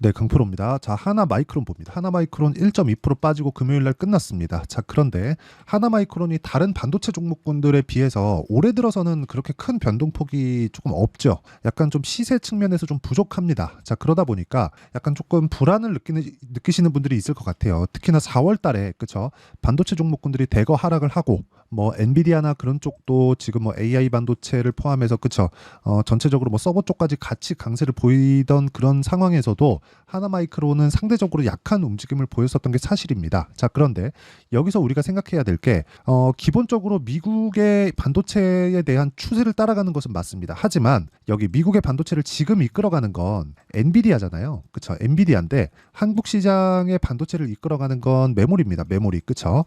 네, 강프로입니다. 자, 하나마이크론 봅니다. 하나마이크론 1.2% 빠지고 금요일 날 끝났습니다. 자, 그런데 하나마이크론이 다른 반도체 종목군들에 비해서 올해 들어서는 그렇게 큰 변동폭이 조금 없죠. 약간 좀 시세 측면에서 좀 부족합니다. 자, 그러다 보니까 약간 조금 불안을 느끼시는 분들이 있을 것 같아요. 특히나 4월 달에, 그쵸? 반도체 종목군들이 대거 하락을 하고, 뭐 엔비디아나 그런 쪽도 지금 뭐 AI 반도체를 포함해서, 그쵸? 전체적으로 뭐 서버 쪽까지 같이 강세를 보이던 그런 상황에서도 하나마이크론은 상대적으로 약한 움직임을 보였었던 게 사실입니다. 자, 그런데 여기서 우리가 생각해야 될 게 기본적으로 미국의 반도체에 대한 추세를 따라가는 것은 맞습니다. 하지만 여기 미국의 반도체를 지금 이끌어가는 건 엔비디아잖아요. 그쵸? 엔비디아인데 한국 시장의 반도체를 이끌어가는 건 메모리입니다. 메모리. 그쵸?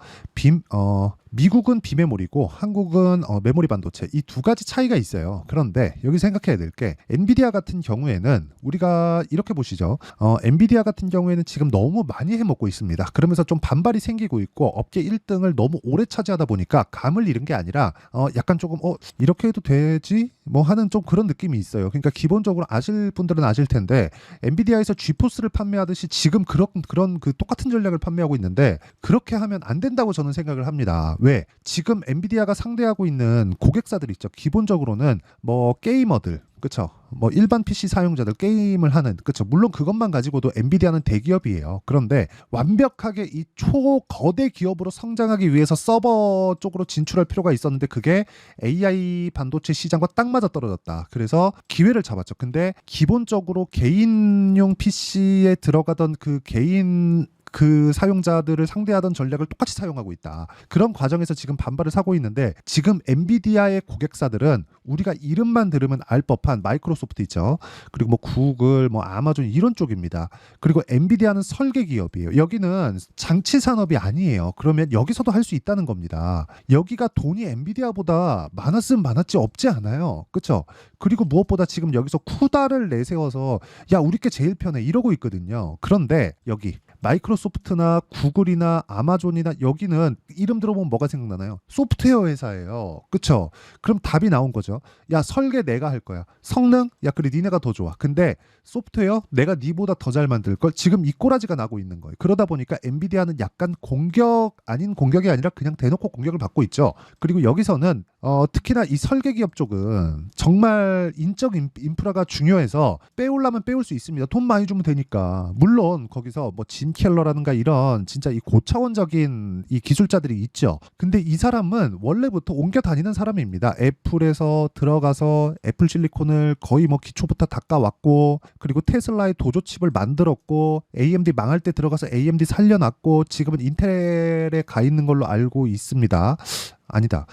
미국은 비메모리고 한국은 메모리 반도체, 이 두 가지 차이가 있어요. 그런데 여기 생각해야 될 게 엔비디아 같은 경우에는 우리가 이렇게 보시죠. 엔비디아 같은 경우에는 지금 너무 많이 해먹고 있습니다. 그러면서 좀 반발이 생기고 있고 업계 1등을 너무 오래 차지하다 보니까 감을 잃은 게 아니라 약간 조금 이렇게 해도 되지? 뭐 하는 좀 그런 느낌이 있어요. 그러니까 기본적으로 아실 분들은 아실 텐데 엔비디아에서 지포스를 판매하듯이 지금 그런 그 똑같은 전략을 판매하고 있는데 그렇게 하면 안 된다고 저는 생각을 합니다. 왜? 지금 엔비디아가 상대하고 있는 고객사들 있죠. 기본적으로는 뭐 게이머들, 그쵸? 뭐 일반 PC 사용자들 게임을 하는, 그쵸? 물론 그것만 가지고도 엔비디아는 대기업이에요. 그런데 완벽하게 이 초거대 기업으로 성장하기 위해서 서버 쪽으로 진출할 필요가 있었는데 그게 AI 반도체 시장과 딱 맞아 떨어졌다. 그래서 기회를 잡았죠. 근데 기본적으로 개인용 PC에 들어가던 그 개인 그 사용자들을 상대하던 전략을 똑같이 사용하고 있다. 그런 과정에서 지금 반발을 사고 있는데 지금 엔비디아의 고객사들은 우리가 이름만 들으면 알 법한 마이크로소프트 있죠. 그리고 뭐 구글, 뭐 아마존 이런 쪽입니다. 그리고 엔비디아는 설계 기업이에요. 여기는 장치 산업이 아니에요. 그러면 여기서도 할 수 있다는 겁니다. 여기가 돈이 엔비디아보다 많았으면 많았지 없지 않아요. 그렇죠? 그리고 무엇보다 지금 여기서 쿠다를 내세워서 야, 우리 게 제일 편해 이러고 있거든요. 그런데 여기 마이크로소프트나 구글이나 아마존이나 여기는 이름 들어보면 뭐가 생각나나요? 소프트웨어 회사예요. 그쵸? 그럼 답이 나온 거죠. 야, 설계 내가 할 거야. 성능? 야, 그래 니네가 더 좋아. 근데 소프트웨어? 내가 니보다 더 잘 만들 걸. 지금 이 꼬라지가 나고 있는 거예요. 그러다 보니까 엔비디아는 약간 공격 아닌 공격이 아니라 그냥 대놓고 공격을 받고 있죠. 그리고 여기서는 특히나 이 설계 기업 쪽은 정말 인적 인프라가 중요해서 빼오려면 빼올 수 있습니다. 돈 많이 주면 되니까. 물론 거기서 뭐 짐 켈러라든가 이런 진짜 이 고차원적인 이 기술자들이 있죠. 근데 이 사람은 원래부터 옮겨 다니는 사람입니다. 애플에서 들어가서 애플 실리콘을 거의 뭐 기초부터 닦아왔고, 그리고 테슬라의 도조칩을 만들었고, AMD 망할 때 들어가서 AMD 살려놨고, 지금은 인텔에 가 있는 걸로 알고 있습니다. 아니다.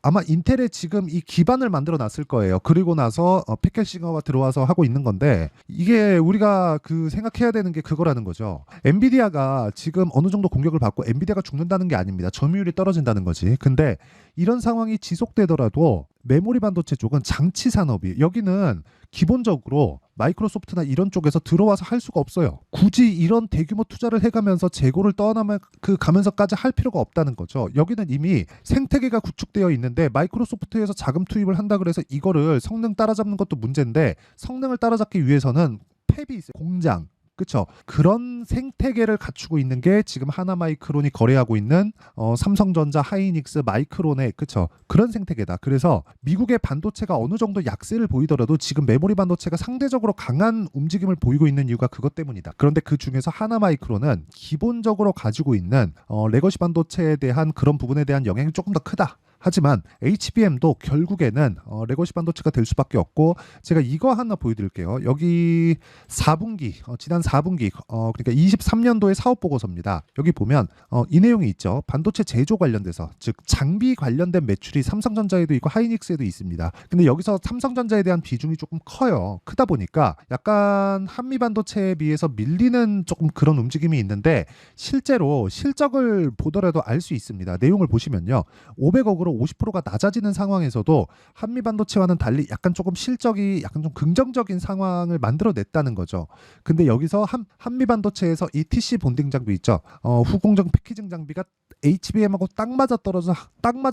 아마 인텔에 지금 이 기반을 만들어 놨을 거예요. 그리고 나서 패키징화가 들어와서 하고 있는 건데, 이게 우리가 그 생각해야 되는 게 그거라는 거죠. 엔비디아가 지금 어느 정도 공격을 받고 엔비디아가 죽는다는 게 아닙니다. 점유율이 떨어진다는 거지. 근데 이런 상황이 지속되더라도 메모리 반도체 쪽은 장치 산업이, 여기는 기본적으로 마이크로소프트나 이런 쪽에서 들어와서 할 수가 없어요. 굳이 이런 대규모 투자를 해가면서 재고를 떠나면 가면서까지 할 필요가 없다는 거죠. 여기는 이미 생태계가 구축되어 있는데 마이크로소프트에서 자금 투입을 한다 그래서 이거를 성능 따라잡는 것도 문제인데, 성능을 따라잡기 위해서는 팹이 있어요. 공장. 그쵸? 그런 생태계를 갖추고 있는 게 지금 하나마이크론이 거래하고 있는 삼성전자, 하이닉스, 마이크론의, 그쵸? 그런 생태계다. 그래서 미국의 반도체가 어느 정도 약세를 보이더라도 지금 메모리 반도체가 상대적으로 강한 움직임을 보이고 있는 이유가 그것 때문이다. 그런데 그 중에서 하나마이크론은 기본적으로 가지고 있는 레거시 반도체에 대한 그런 부분에 대한 영향이 조금 더 크다. 하지만 HBM도 결국에는 레거시 반도체가 될 수밖에 없고, 제가 이거 하나 보여드릴게요. 여기 4분기, 지난 4분기, 그러니까 23년도의 사업 보고서입니다. 여기 보면 이 내용이 있죠. 반도체 제조 관련돼서, 즉 장비 관련된 매출이 삼성전자에도 있고 하이닉스에도 있습니다. 근데 여기서 삼성전자에 대한 비중이 조금 커요. 크다 보니까 약간 한미 반도체에 비해서 밀리는 조금 그런 움직임이 있는데, 실제로 실적을 보더라도 알 수 있습니다. 내용을 보시면요. 500억으로 50%가 낮아지는 상황에서도 한미반도체와는 달리 약간 조금 실적이 약간 좀 긍정적인 상황을 만들어냈다는 거죠. 근데 여기서 한미반도체에서 이 TC 본딩 장비 있죠. 후공정 패키징 장비가 HBM하고 딱 맞아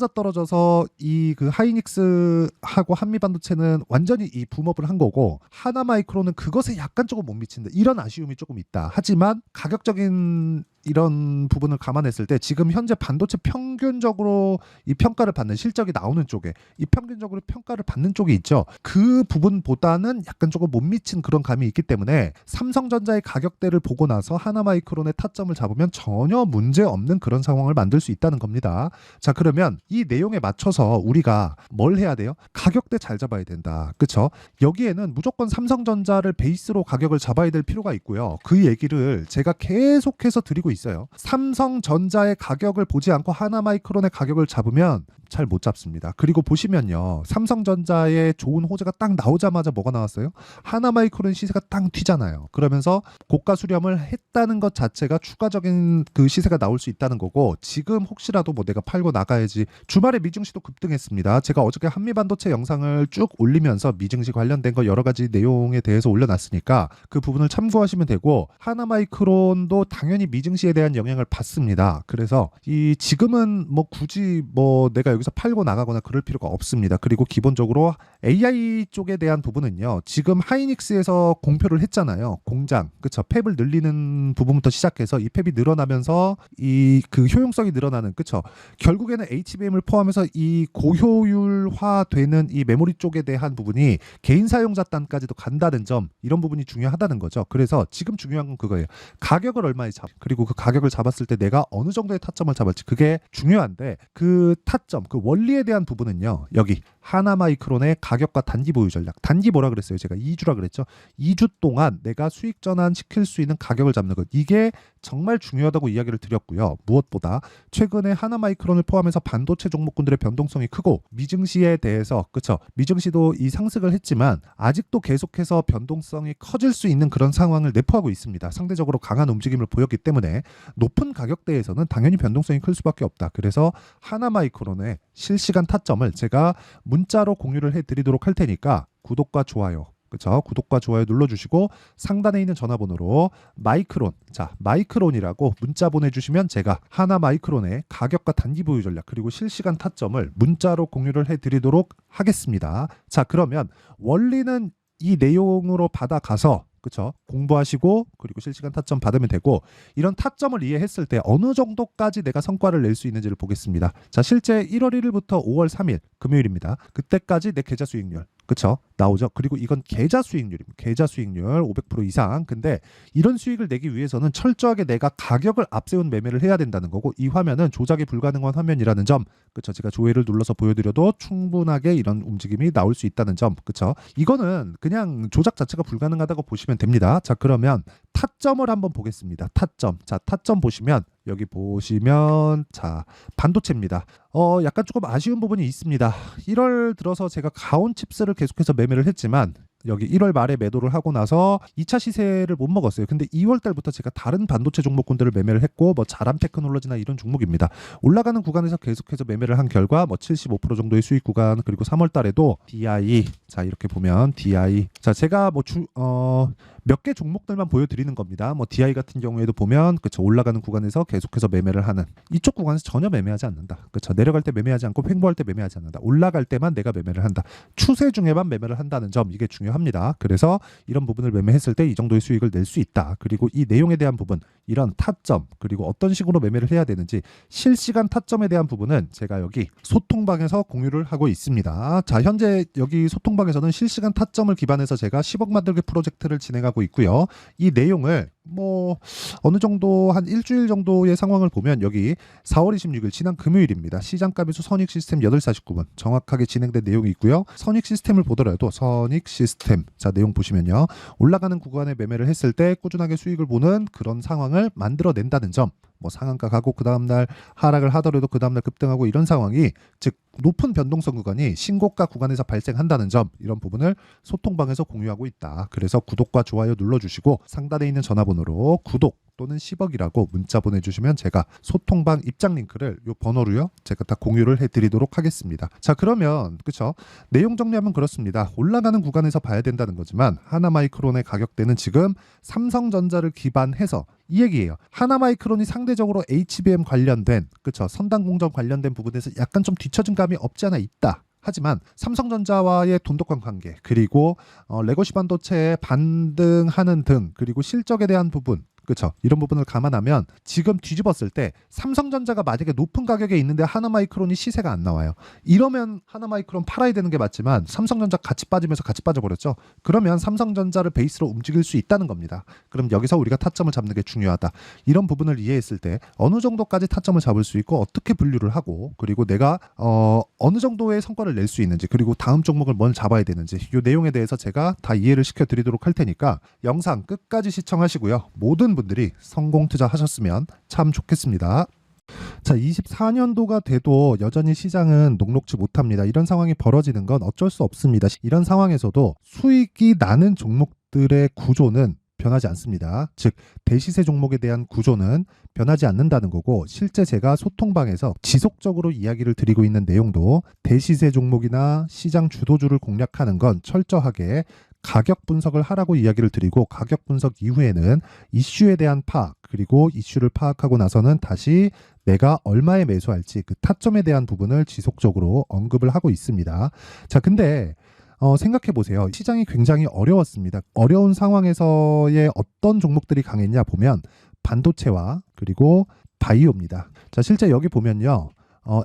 떨어져서 이 그 하이닉스하고 한미반도체는 완전히 이 붐업을 한 거고, 하나마이크론은 그것에 약간 조금 못 미친다, 이런 아쉬움이 조금 있다. 하지만 가격적인 이런 부분을 감안했을 때 지금 현재 반도체 평균적으로 이 평가를 받는, 실적이 나오는 쪽에 이 평균적으로 평가를 받는 쪽이 있죠. 그 부분보다는 약간 조금 못 미친 그런 감이 있기 때문에 삼성전자의 가격대를 보고 나서 하나마이크론의 타점을 잡으면 전혀 문제 없는 그런 상황을 만들 수 있다는 겁니다. 자, 그러면 이 내용에 맞춰서 우리가 뭘 해야 돼요? 가격대 잘 잡아야 된다. 그쵸? 여기에는 무조건 삼성전자를 베이스로 가격을 잡아야 될 필요가 있고요. 그 얘기를 제가 계속해서 드리고 있어요. 삼성전자의 가격을 보지 않고 하나마이크론의 가격을 잡으면 잘 못 잡습니다. 그리고 보시면요, 삼성전자의 좋은 호재가 딱 나오자마자 뭐가 나왔어요? 하나마이크론 시세가 딱 튀잖아요. 그러면서 고가 수렴을 했다는 것 자체가 추가적인 그 시세가 나올 수 있다는 거고, 지금 혹시라도 뭐 내가 팔고 나가야지. 주말에 미증시도 급등했습니다. 제가 어저께 한미반도체 영상을 쭉 올리면서 미증시 관련된 거 여러 가지 내용에 대해서 올려놨으니까 그 부분을 참고하시면 되고, 하나마이크론도 당연히 미증시에 대한 영향을 받습니다. 그래서 이 지금은 뭐 굳이 뭐 내가 여기서 팔고 나가거나 그럴 필요가 없습니다. 그리고 기본적으로 AI 쪽에 대한 부분은요, 지금 하이닉스에서 공표를 했잖아요. 공장, 그쵸? 팹을 늘리는 부분부터 시작해서 이 팹이 늘어나면서 이 그 효용성이 늘어나는, 그쵸? 결국에는 HBM을 포함해서 이 고효율화 되는 이 메모리 쪽에 대한 부분이 개인 사용자 단까지도 간다는 점, 이런 부분이 중요하다는 거죠. 그래서 지금 중요한 건 그거예요. 가격을 얼마에 그리고 그 가격을 잡았을 때 내가 어느 정도의 타점을 잡을지, 그게 중요한데, 그 타점, 그 원리에 대한 부분은요, 여기 하나마이크론의 가격과 단기 보유 전략. 단기 뭐라 그랬어요? 제가 2주라 그랬죠. 2주 동안 내가 수익 전환 시킬 수 있는 가격을 잡는 것, 이게 정말 중요하다고 이야기를 드렸고요. 무엇보다 최근에 하나마이크론을 포함해서 반도체 종목군들의 변동성이 크고, 미증시에 대해서, 그쵸? 미증시도 이 상승을 했지만 아직도 계속해서 변동성이 커질 수 있는 그런 상황을 내포하고 있습니다. 상대적으로 강한 움직임을 보였기 때문에 높은 가격대에서는 당연히 변동성이 클 수밖에 없다. 그래서 하나마이크론의 실시간 타점을 제가 문자로 공유를 해드리도록 할 테니까 구독과 좋아요, 그쵸? 구독과 좋아요 눌러주시고 상단에 있는 전화번호로 마이크론, 자 마이크론이라고 문자 보내주시면 제가 하나마이크론의 가격과 단기 보유 전략 그리고 실시간 타점을 문자로 공유를 해드리도록 하겠습니다. 자, 그러면 원리는 이 내용으로 받아가서, 그쵸? 공부하시고 그리고 실시간 타점 받으면 되고, 이런 타점을 이해했을 때 어느 정도까지 내가 성과를 낼 수 있는지를 보겠습니다. 자, 실제 1월 1일부터 5월 3일 금요일입니다. 그때까지 내 계좌 수익률, 그쵸? 나오죠. 그리고 이건 계좌 수익률입니다. 계좌 수익률 500% 이상. 근데 이런 수익을 내기 위해서는 철저하게 내가 가격을 앞세운 매매를 해야 된다는 거고, 이 화면은 조작이 불가능한 화면이라는 점, 그쵸? 제가 조회를 눌러서 보여드려도 충분하게 이런 움직임이 나올 수 있다는 점, 그쵸? 이거는 그냥 조작 자체가 불가능하다고 보시면 됩니다. 자, 그러면 타점을 한번 보겠습니다. 타점. 자, 타점 보시면 여기 보시면, 자, 반도체입니다. 약간 조금 아쉬운 부분이 있습니다. 1월 들어서 제가 가온 칩스를 계속해서 매매를 했지만 여기 1월 말에 매도를 하고 나서 2차 시세를 못 먹었어요. 근데 2월 달부터 제가 다른 반도체 종목군들을 매매를 했고, 뭐 자람 테크놀로지나 이런 종목입니다. 올라가는 구간에서 계속해서 매매를 한 결과 뭐 75% 정도의 수익 구간, 그리고 3월 달에도 DI, 자 이렇게 보면 DI, 자 제가 뭐 몇 개 종목들만 보여드리는 겁니다. 뭐 DI 같은 경우에도 보면, 그쵸, 올라가는 구간에서 계속해서 매매를 하는, 이쪽 구간에서 전혀 매매하지 않는다. 그쵸, 내려갈 때 매매하지 않고 횡보할 때 매매하지 않는다. 올라갈 때만 내가 매매를 한다. 추세 중에만 매매를 한다는 점, 이게 중요합니다. 그래서 이런 부분을 매매했을 때 이 정도의 수익을 낼 수 있다. 그리고 이 내용에 대한 부분, 이런 타점, 그리고 어떤 식으로 매매를 해야 되는지 실시간 타점에 대한 부분은 제가 여기 소통방에서 공유를 하고 있습니다. 자, 현재 여기 소통방에서는 실시간 타점을 기반해서 제가 10억 만들기 프로젝트를 진행하고 있고요. 이 내용을 뭐 어느 정도 한 일주일 정도의 상황을 보면, 여기 4월 26일 지난 금요일입니다. 시장가 배수 선익 시스템 8시 49분 정확하게 진행된 내용이 있고요. 선익 시스템을 보더라도 선익 시스템, 자 내용 보시면요, 올라가는 구간에 매매를 했을 때 꾸준하게 수익을 보는 그런 상황을 만들어낸다는 점, 뭐 상한가 가고 그 다음날 하락을 하더라도 그 다음날 급등하고, 이런 상황이, 즉 높은 변동성 구간이 신고가 구간에서 발생한다는 점, 이런 부분을 소통방에서 공유하고 있다. 그래서 구독과 좋아요 눌러주시고 상단에 있는 전화번호로 구독 또는 10억이라고 문자 보내주시면 제가 소통방 입장 링크를 요 번호로요 제가 다 공유를 해드리도록 하겠습니다. 자, 그러면 그쵸, 내용 정리하면 그렇습니다. 올라가는 구간에서 봐야 된다는 거지만 하나마이크론의 가격대는 지금 삼성전자를 기반해서 이 얘기예요. 하나마이크론이 상대적으로 HBM 관련된 그쵸, 선단 공정 관련된 부분에서 약간 좀 뒤처진 감이 없지 않아 있다. 하지만 삼성전자와의 돈독한 관계, 그리고 레거시 반도체에 반등하는 등, 그리고 실적에 대한 부분, 그렇죠, 이런 부분을 감안하면 지금 뒤집었을 때 삼성전자가 만약에 높은 가격에 있는데 하나마이크론이 시세가 안 나와요. 이러면 하나마이크론 팔아야 되는 게 맞지만 삼성전자 같이 빠지면서 같이 빠져버렸죠. 그러면 삼성전자를 베이스로 움직일 수 있다는 겁니다. 그럼 여기서 우리가 타점을 잡는 게 중요하다. 이런 부분을 이해했을 때 어느 정도까지 타점을 잡을 수 있고 어떻게 분류를 하고, 그리고 내가 어느 정도의 성과를 낼 수 있는지, 그리고 다음 종목을 뭘 잡아야 되는지, 이 내용에 대해서 제가 다 이해를 시켜드리도록 할 테니까 영상 끝까지 시청하시고요. 모든 분들이 성공 투자하셨으면 참 좋겠습니다. 자, 24년도가 돼도 여전히 시장은 녹록지 못합니다. 이런 상황이 벌어지는 건 어쩔 수 없습니다. 이런 상황에서도 수익이 나는 종목들의 구조는 변하지 않습니다. 즉, 대시세 종목에 대한 구조는 변하지 않는다는 거고, 실제 제가 소통방에서 지속적으로 이야기를 드리고 있는 내용도 대시세 종목이나 시장 주도주를 공략하는 건 철저하게 가격 분석을 하라고 이야기를 드리고, 가격 분석 이후에는 이슈에 대한 파악, 그리고 이슈를 파악하고 나서는 다시 내가 얼마에 매수할지 그 타점에 대한 부분을 지속적으로 언급을 하고 있습니다. 자, 근데 생각해 보세요. 시장이 굉장히 어려웠습니다. 어려운 상황에서의 어떤 종목들이 강했냐 보면 반도체와 그리고 바이오입니다. 자, 실제 여기 보면요.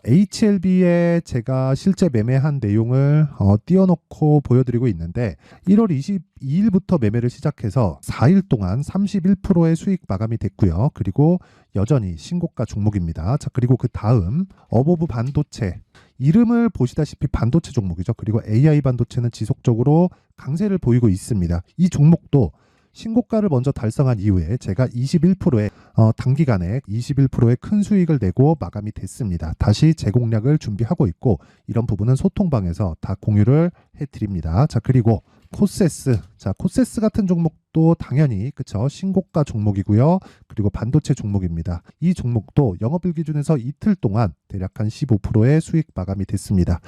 HLB에 제가 실제 매매한 내용을 띄워놓고 보여드리고 있는데 1월 22일부터 매매를 시작해서 4일 동안 31%의 수익 마감이 됐고요. 그리고 여전히 신고가 종목입니다. 자, 그리고 그 다음 어보브 반도체, 이름을 보시다시피 반도체 종목이죠. 그리고 AI 반도체는 지속적으로 강세를 보이고 있습니다. 이 종목도 신고가를 먼저 달성한 이후에 제가 21%의 단기간에 21%의 큰 수익을 내고 마감이 됐습니다. 다시 재공략을 준비하고 있고, 이런 부분은 소통방에서 다 공유를 해드립니다. 자, 그리고 코세스, 자, 코세스 같은 종목도 당연히 그쵸, 신고가 종목이고요. 그리고 반도체 종목입니다. 이 종목도 영업일 기준에서 이틀 동안 대략 한 15%의 수익 마감이 됐습니다.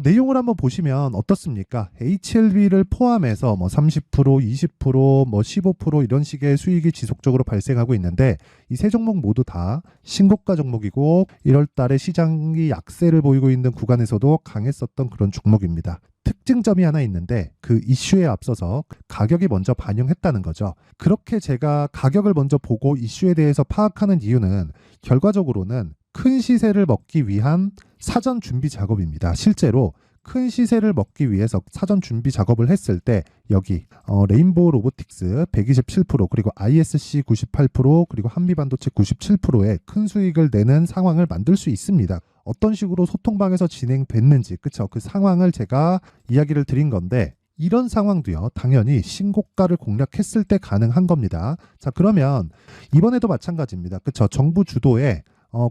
내용을 한번 보시면 어떻습니까? HLB를 포함해서 뭐 30%, 20%, 뭐 15% 이런 식의 수익이 지속적으로 발생하고 있는데, 이 세 종목 모두 다 신고가 종목이고 1월 달에 시장이 약세를 보이고 있는 구간에서도 강했었던 그런 종목입니다. 특징점이 하나 있는데 그 이슈에 앞서서 가격이 먼저 반영했다는 거죠. 그렇게 제가 가격을 먼저 보고 이슈에 대해서 파악하는 이유는 결과적으로는 큰 시세를 먹기 위한 사전 준비 작업입니다. 실제로 큰 시세를 먹기 위해서 사전 준비 작업을 했을 때 여기 레인보우 로보틱스 127%, 그리고 ISC 98%, 그리고 한미반도체 97%의 큰 수익을 내는 상황을 만들 수 있습니다. 어떤 식으로 소통방에서 진행됐는지, 그쵸, 그 상황을 제가 이야기를 드린 건데, 이런 상황도요 당연히 신고가를 공략했을 때 가능한 겁니다. 자, 그러면 이번에도 마찬가지입니다. 그쵸, 정부 주도의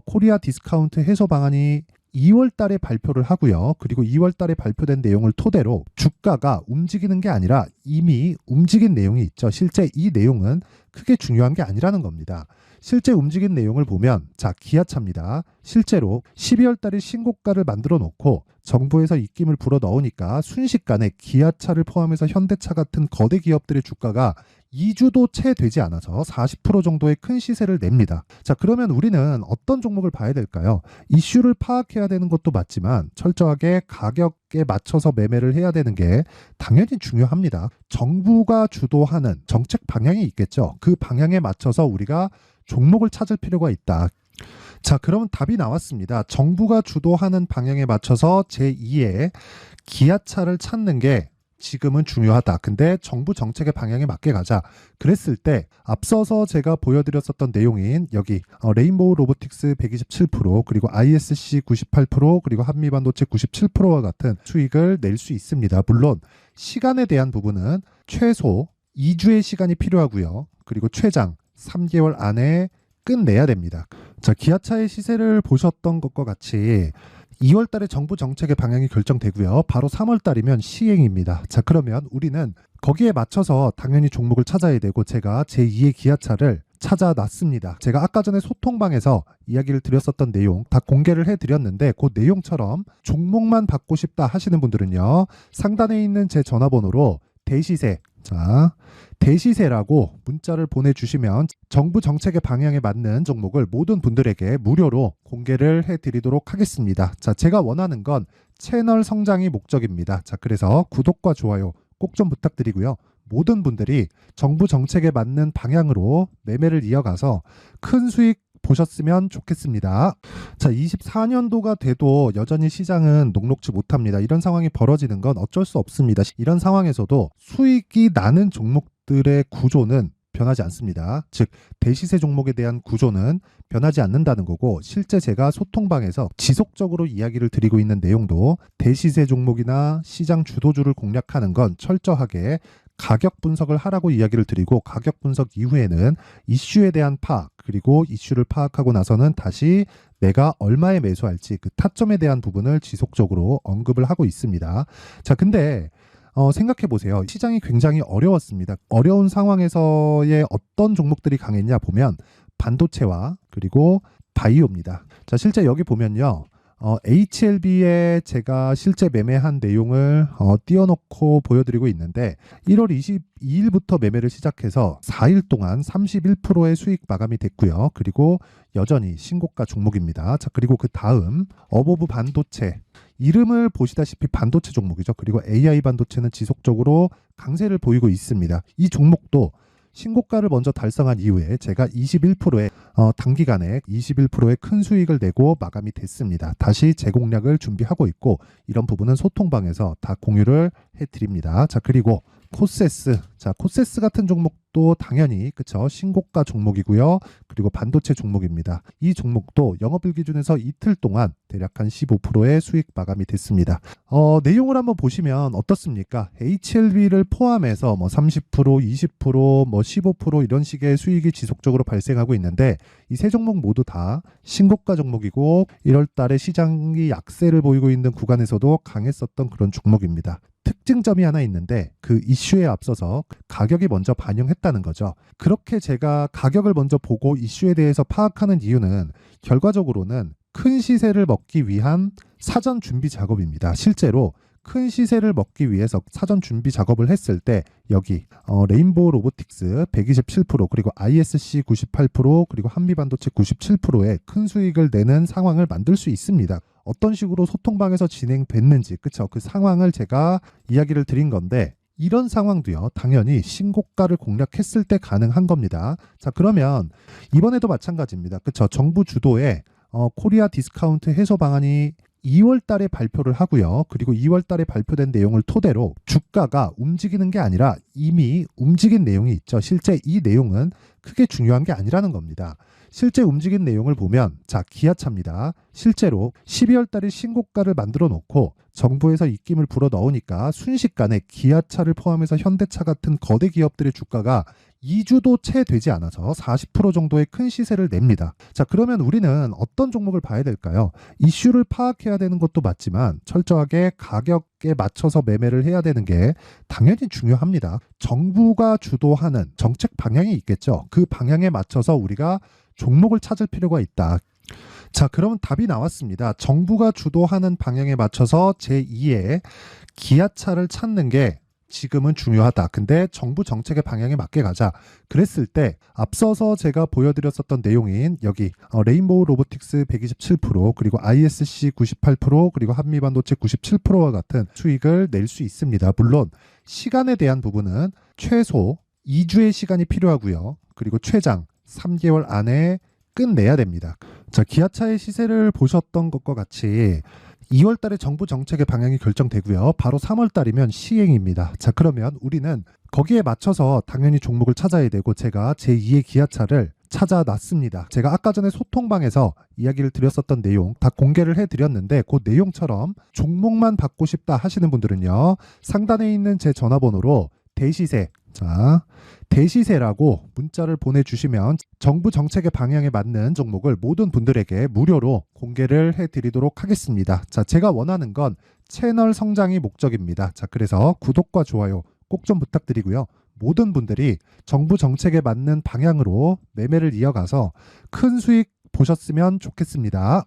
코리아 디스카운트 해소 방안이 2월 달에 발표를 하고요. 그리고 2월 달에 발표된 내용을 토대로 주가가 움직이는 게 아니라 이미 움직인 내용이 있죠. 실제 이 내용은 크게 중요한 게 아니라는 겁니다. 실제 움직인 내용을 보면, 자, 기아차입니다. 실제로 12월 달에 신고가를 만들어 놓고 정부에서 입김을 불어 넣으니까 순식간에 기아차를 포함해서 현대차 같은 거대 기업들의 주가가 2주도 채 되지 않아서 40% 정도의 큰 시세를 냅니다. 자, 그러면 우리는 어떤 종목을 봐야 될까요? 이슈를 파악해야 되는 것도 맞지만 철저하게 가격에 맞춰서 매매를 해야 되는 게 당연히 중요합니다. 정부가 주도하는 정책 방향이 있겠죠. 그 방향에 맞춰서 우리가 종목을 찾을 필요가 있다. 자, 그러면 답이 나왔습니다. 정부가 주도하는 방향에 맞춰서 제2의 기아차를 찾는 게 지금은 중요하다. 근데 정부 정책의 방향에 맞게 가자. 그랬을 때 앞서서 제가 보여드렸었던 내용인 여기 레인보우 로보틱스 127%, 그리고 ISC 98%, 그리고 한미반도체 97%와 같은 수익을 낼 수 있습니다. 물론 시간에 대한 부분은 최소 2주의 시간이 필요하고요. 그리고 최장 3개월 안에 끝내야 됩니다. 자, 기아차의 시세를 보셨던 것과 같이 2월 달에 정부 정책의 방향이 결정되고요. 바로 3월 달이면 시행입니다. 자, 그러면 우리는 거기에 맞춰서 당연히 종목을 찾아야 되고, 제가 제2의 기아차를 찾아놨습니다. 제가 아까 전에 소통방에서 이야기를 드렸었던 내용 다 공개를 해드렸는데 그 내용처럼 종목만 받고 싶다 하시는 분들은요, 상단에 있는 제 전화번호로 대시세, 대시세라고 문자를 보내주시면 정부 정책의 방향에 맞는 종목을 모든 분들에게 무료로 공개를 해드리도록 하겠습니다. 제가 원하는 건 채널 성장이 목적입니다. 그래서 구독과 좋아요 꼭 좀 부탁드리고요. 모든 분들이 정부 정책에 맞는 방향으로 매매를 이어가서 큰 수익 보셨으면 좋겠습니다. 24년도가 돼도 여전히 시장은 녹록지 못합니다. 이런 상황이 벌어지는 건 어쩔 수 없습니다. 이런 상황에서도 수익이 나는 종목들의 구조는 변하지 않습니다. 즉 대시세 종목에 대한 구조는 변하지 않는다는 거고, 실제 제가 소통방에서 지속적으로 이야기를 드리고 있는 내용도 대시세 종목이나 시장 주도주를 공략하는 건 철저하게 가격 분석을 하라고 이야기를 드리고, 가격 분석 이후에는 이슈에 대한 파악, 그리고 이슈를 파악하고 나서는 다시 내가 얼마에 매수할지 그 타점에 대한 부분을 지속적으로 언급을 하고 있습니다. 근데 생각해 보세요. 시장이 굉장히 어려웠습니다. 어려운 상황에서의 어떤 종목들이 강했냐 보면 반도체와 그리고 바이오입니다. 실제 여기 보면요, HLB에 제가 실제 매매한 내용을 띄워놓고 보여드리고 있는데, 1월 22일부터 매매를 시작해서 4일 동안 31%의 수익 마감이 됐고요. 그리고 여전히 신고가 종목입니다. 그리고 그 다음 어보브 반도체, 이름을 보시다시피 반도체 종목이죠. 그리고 AI 반도체는 지속적으로 강세를 보이고 있습니다. 이 종목도 신고가를 먼저 달성한 이후에 제가 21%의 단기간에 21%의 큰 수익을 내고 마감이 됐습니다. 다시 재공략을 준비하고 있고, 이런 부분은 소통방에서 다 공유를 해드립니다. 그리고 코세스, 코세스 같은 종목도 당연히 그쵸, 신고가 종목이고요. 그리고 반도체 종목입니다. 이 종목도 영업일 기준에서 이틀 동안 대략 한 15%의 수익 마감이 됐습니다. 내용을 한번 보시면 어떻습니까? HLB를 포함해서 30%, 20%, 15% 이런 식의 수익이 지속적으로 발생하고 있는데, 이 세 종목 모두 다 신고가 종목이고 1월 달에 시장이 약세를 보이고 있는 구간에서도 강했었던 그런 종목입니다. 특징점이 하나 있는데, 그 이슈에 앞서서 가격이 먼저 반영했다는 거죠. 그렇게 제가 가격을 먼저 보고 이슈에 대해서 파악하는 이유는 결과적으로는 큰 시세를 먹기 위한 사전 준비 작업입니다. 실제로 큰 시세를 먹기 위해서 사전 준비 작업을 했을 때 여기 레인보우 로보틱스 127%, 그리고 ISC 98%, 그리고 한미반도체 97%의 큰 수익을 내는 상황을 만들 수 있습니다. 어떤 식으로 소통방에서 진행됐는지, 그쵸? 그 상황을 제가 이야기를 드린 건데, 이런 상황도요, 당연히 신고가를 공략했을 때 가능한 겁니다. 그러면 이번에도 마찬가지입니다. 그쵸? 정부 주도의 코리아 디스카운트 해소 방안이 2월 달에 발표를 하고요. 그리고 2월 달에 발표된 내용을 토대로 주가가 움직이는 게 아니라 이미 움직인 내용이 있죠. 실제 이 내용은 크게 중요한 게 아니라는 겁니다. 실제 움직인 내용을 보면, 기아차입니다. 실제로 12월 달에 신고가를 만들어 놓고 정부에서 입김을 불어 넣으니까 순식간에 기아차를 포함해서 현대차 같은 거대 기업들의 주가가 2주도 채 되지 않아서 40% 정도의 큰 시세를 냅니다. 그러면 우리는 어떤 종목을 봐야 될까요? 이슈를 파악해야 되는 것도 맞지만 철저하게 가격에 맞춰서 매매를 해야 되는 게 당연히 중요합니다. 정부가 주도하는 정책 방향이 있겠죠. 그 방향에 맞춰서 우리가 종목을 찾을 필요가 있다. 그러면 답이 나왔습니다. 정부가 주도하는 방향에 맞춰서 제2의 기아차를 찾는 게 지금은 중요하다. 근데 정부 정책의 방향에 맞게 가자. 그랬을 때 앞서서 제가 보여드렸었던 내용인 여기 레인보우 로보틱스 127%, 그리고 ISC 98%, 그리고 한미반도체 97%와 같은 수익을 낼 수 있습니다. 물론 시간에 대한 부분은 최소 2주의 시간이 필요하고요. 그리고 최장 3개월 안에 끝내야 됩니다. 기아차의 시세를 보셨던 것과 같이 2월 달에 정부 정책의 방향이 결정되고요. 바로 3월 달이면 시행입니다. 그러면 우리는 거기에 맞춰서 당연히 종목을 찾아야 되고, 제가 제2의 기아차를 찾아놨습니다. 제가 아까 전에 소통방에서 이야기를 드렸었던 내용 다 공개를 해드렸는데, 그 내용처럼 종목만 받고 싶다 하시는 분들은요, 상단에 있는 제 전화번호로 대시세, 대시세라고 문자를 보내주시면 정부 정책의 방향에 맞는 종목을 모든 분들에게 무료로 공개를 해드리도록 하겠습니다. 제가 원하는 건 채널 성장이 목적입니다. 그래서 구독과 좋아요 꼭 좀 부탁드리고요. 모든 분들이 정부 정책에 맞는 방향으로 매매를 이어가서 큰 수익 보셨으면 좋겠습니다.